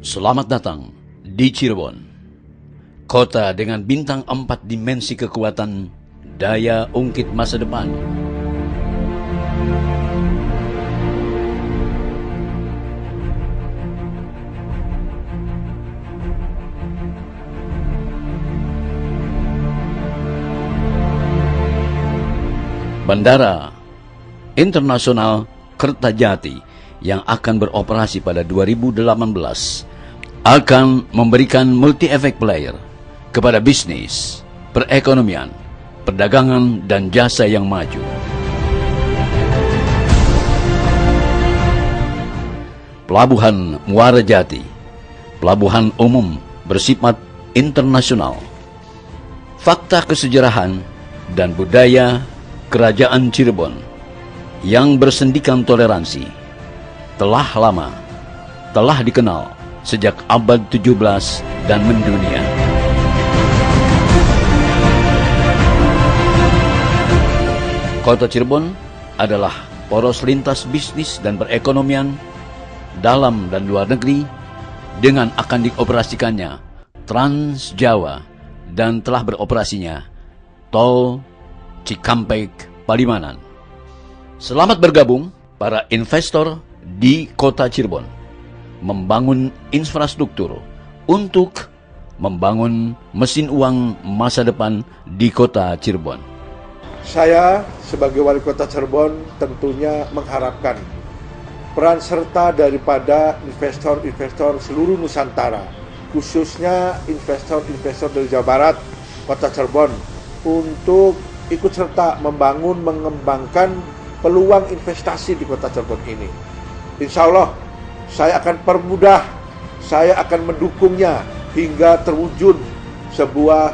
Selamat datang di Cirebon, kota dengan bintang 4 dimensi kekuatan, daya ungkit masa depan. Bandara Internasional Kertajati yang akan beroperasi pada 2018 akan memberikan multi-efek player kepada bisnis, perekonomian, perdagangan, dan jasa yang maju. Pelabuhan Muara Jati, pelabuhan umum bersifat internasional. Fakta kesejarahan dan budaya Kerajaan Cirebon yang bersendikan toleransi telah dikenal sejak abad 17 dan mendunia. Kota Cirebon adalah poros lintas bisnis dan perekonomian dalam dan luar negeri dengan akan dioperasikannya Trans Jawa dan telah beroperasinya Tol Cikampek Palimanan. Selamat bergabung para investor di Kota Cirebon, membangun infrastruktur untuk membangun mesin uang masa depan di Kota Cirebon. Saya sebagai Wali Kota Cirebon tentunya mengharapkan peran serta daripada investor-investor seluruh Nusantara, khususnya investor-investor dari Jawa Barat, Kota Cirebon, untuk ikut serta membangun, mengembangkan peluang investasi di Kota Cirebon ini. Insya Allah, saya akan permudah, saya akan mendukungnya hingga terwujud sebuah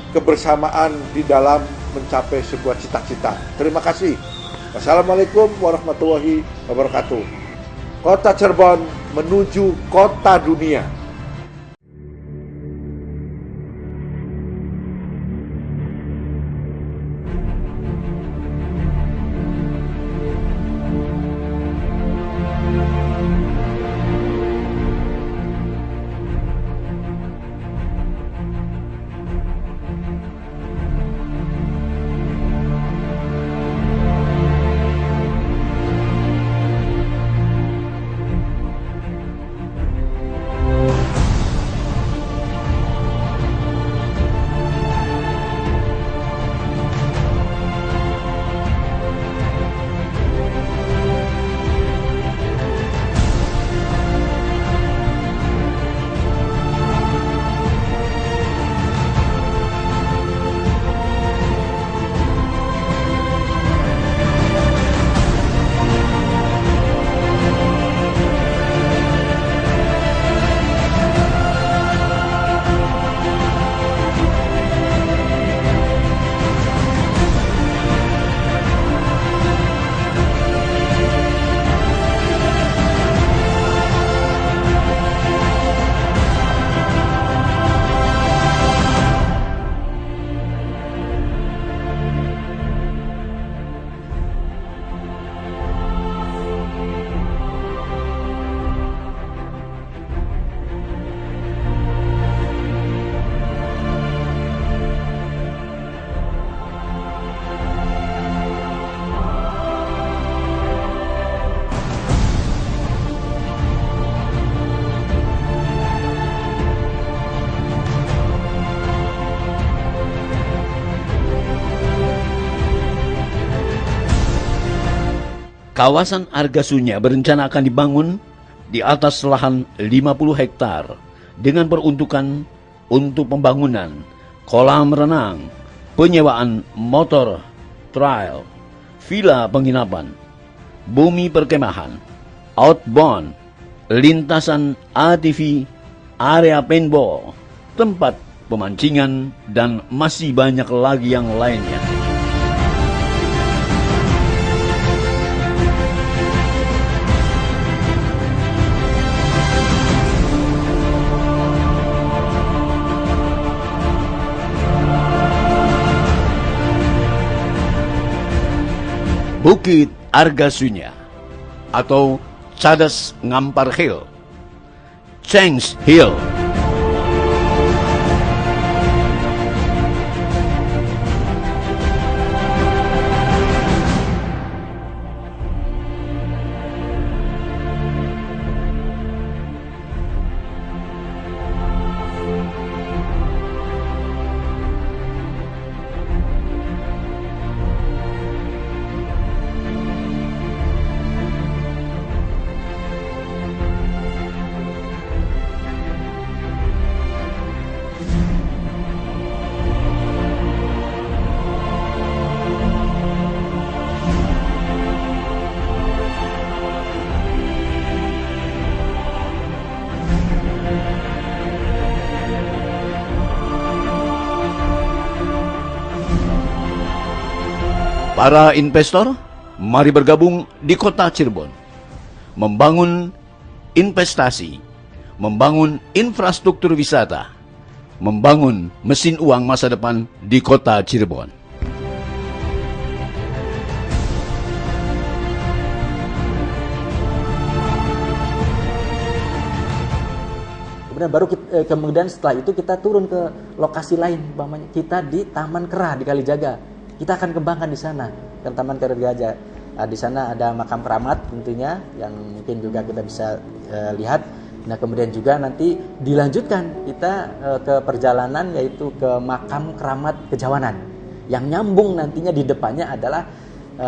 kebersamaan di dalam mencapai sebuah cita-cita. Terima kasih. Wassalamualaikum warahmatullahi wabarakatuh. Kota Cirebon menuju kota dunia. Kawasan Argasunya berencana akan dibangun di atas lahan 50 hektar dengan peruntukan untuk pembangunan kolam renang, penyewaan motor trail, villa penginapan, bumi perkemahan, outbound, lintasan ATV, area paintball, tempat pemancingan, dan masih banyak lagi yang lainnya. Bukit Argasunya atau Cadas Ngampar Hill, Changs Hill. Para investor, mari bergabung di kota Cirebon, membangun investasi, membangun infrastruktur wisata, membangun mesin uang masa depan di kota Cirebon. Kemudian setelah itu kita turun ke lokasi lain, umpamanya kita di Taman Kera di Kalijaga. Kita akan kembangkan di sana, ke Taman Kera Gajah. Nah, di sana ada makam keramat tentunya yang mungkin juga kita bisa lihat. Nah, kemudian juga nanti dilanjutkan kita ke perjalanan yaitu ke makam keramat Kejawanan. Yang nyambung nantinya di depannya adalah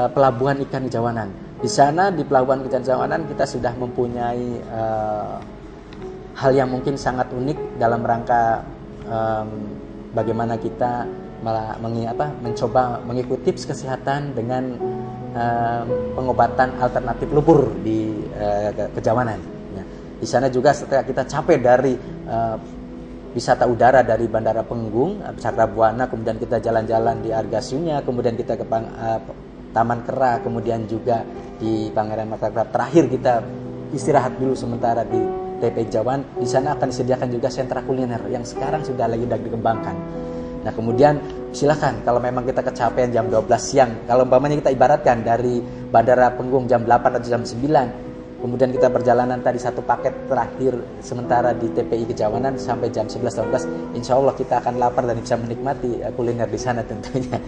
pelabuhan ikan Kejawanan. Di sana di pelabuhan ikan Kejawanan kita sudah mempunyai hal yang mungkin sangat unik dalam rangka bagaimana kita mencoba mengikuti tips kesehatan dengan pengobatan alternatif lumpur di Kejawanan. Ya. Di sana juga setelah kita capek dari wisata udara dari Bandara Penggung, Cakrabuana, kemudian kita jalan-jalan di Argasunya, kemudian kita ke Taman Kera, kemudian juga di Pangeran Mataram. Terakhir kita istirahat dulu sementara di TPI Kejawan. Di sana akan disediakan juga sentra kuliner yang sekarang sudah lagi dikembangkan. Nah, kemudian silakan kalau memang kita kecapean jam 12 siang, kalau umpamanya kita ibaratkan dari Bandara Penggung jam 8 atau jam 9, kemudian kita perjalanan tadi satu paket terakhir sementara di TPI Kejawanan sampai jam 11-12, insya Allah kita akan lapar dan bisa menikmati kuliner di sana tentunya.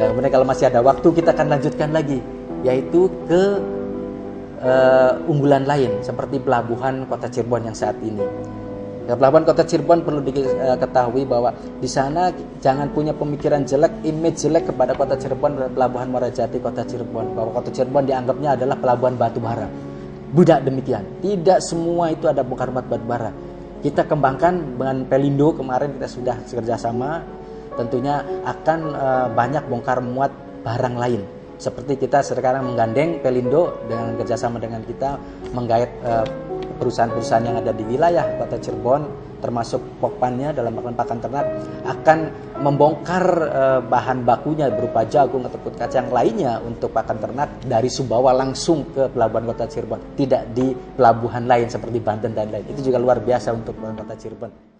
Dan kemudian kalau masih ada waktu kita akan lanjutkan lagi, yaitu ke unggulan lain seperti pelabuhan Kota Cirebon yang saat ini. Pelabuhan Kota Cirebon perlu diketahui bahwa di sana jangan punya pemikiran jelek, image jelek kepada Kota Cirebon dan Pelabuhan Muara Jati Kota Cirebon, bahwa Kota Cirebon dianggapnya adalah pelabuhan batu bara. Tidak demikian. Tidak semua itu ada bongkar muat batu bara. Kita kembangkan dengan Pelindo, kemarin kita sudah bekerjasama, tentunya akan banyak bongkar muat barang lain. Seperti kita sekarang menggandeng Pelindo dengan kerjasama dengan kita menggait perusahaan-perusahaan yang ada di wilayah Kota Cirebon, termasuk pokpannya dalam pakan ternak, akan membongkar bahan bakunya berupa jagung ataupun kacang lainnya untuk pakan ternak dari Sumbawa langsung ke pelabuhan Kota Cirebon, tidak di pelabuhan lain seperti Banten dan lain. Itu juga luar biasa untuk Kota Cirebon.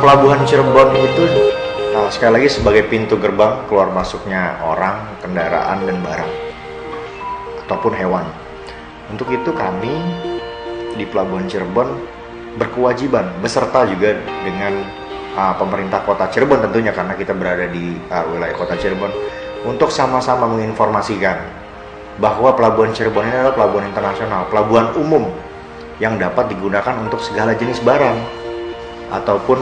Pelabuhan Cirebon itu sekali lagi sebagai pintu gerbang keluar masuknya orang, kendaraan, dan barang ataupun hewan. Untuk itu kami di Pelabuhan Cirebon berkewajiban beserta juga dengan pemerintah Kota Cirebon tentunya, karena kita berada di wilayah Kota Cirebon, untuk sama-sama menginformasikan bahwa Pelabuhan Cirebon ini adalah pelabuhan internasional, pelabuhan umum yang dapat digunakan untuk segala jenis barang. ataupun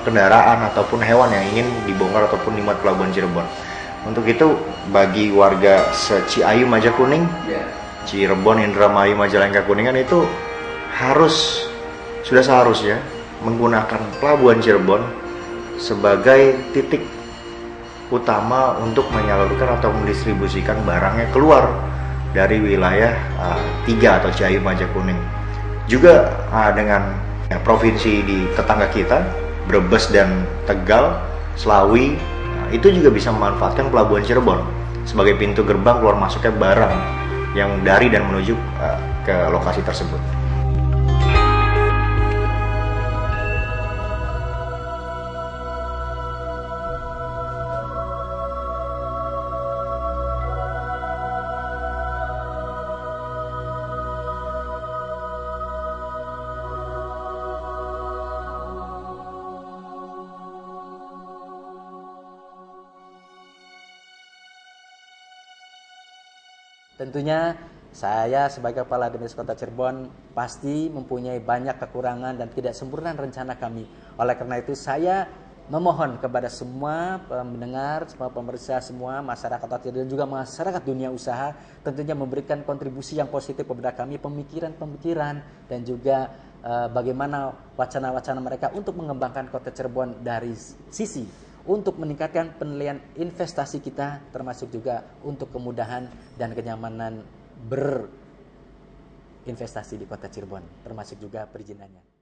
kendaraan ataupun hewan yang ingin dibongkar ataupun dimuat Pelabuhan Cirebon. Untuk itu bagi warga Ciayu Majakuning, Cirebon, Indramayu, Majalengka, Kuningan itu sudah seharusnya menggunakan Pelabuhan Cirebon sebagai titik utama untuk menyalurkan atau mendistribusikan barangnya keluar dari wilayah 3 atau Ciayu Majakuning. Juga dengan provinsi di tetangga kita, Brebes dan Tegal, Slawi, itu juga bisa memanfaatkan Pelabuhan Cirebon sebagai pintu gerbang keluar masuknya barang yang dari dan menuju ke lokasi tersebut. Tentunya saya sebagai Kepala Dinas Kota Cirebon pasti mempunyai banyak kekurangan dan tidak sempurna rencana kami. Oleh karena itu saya memohon kepada semua pendengar, semua pemirsa, semua masyarakat Kota Cirebon dan juga masyarakat dunia usaha tentunya memberikan kontribusi yang positif kepada kami, pemikiran-pemikiran dan juga bagaimana wacana-wacana mereka untuk mengembangkan Kota Cirebon dari sisi untuk meningkatkan penilaian investasi kita, termasuk juga untuk kemudahan dan kenyamanan berinvestasi di Kota Cirebon, termasuk juga perizinannya.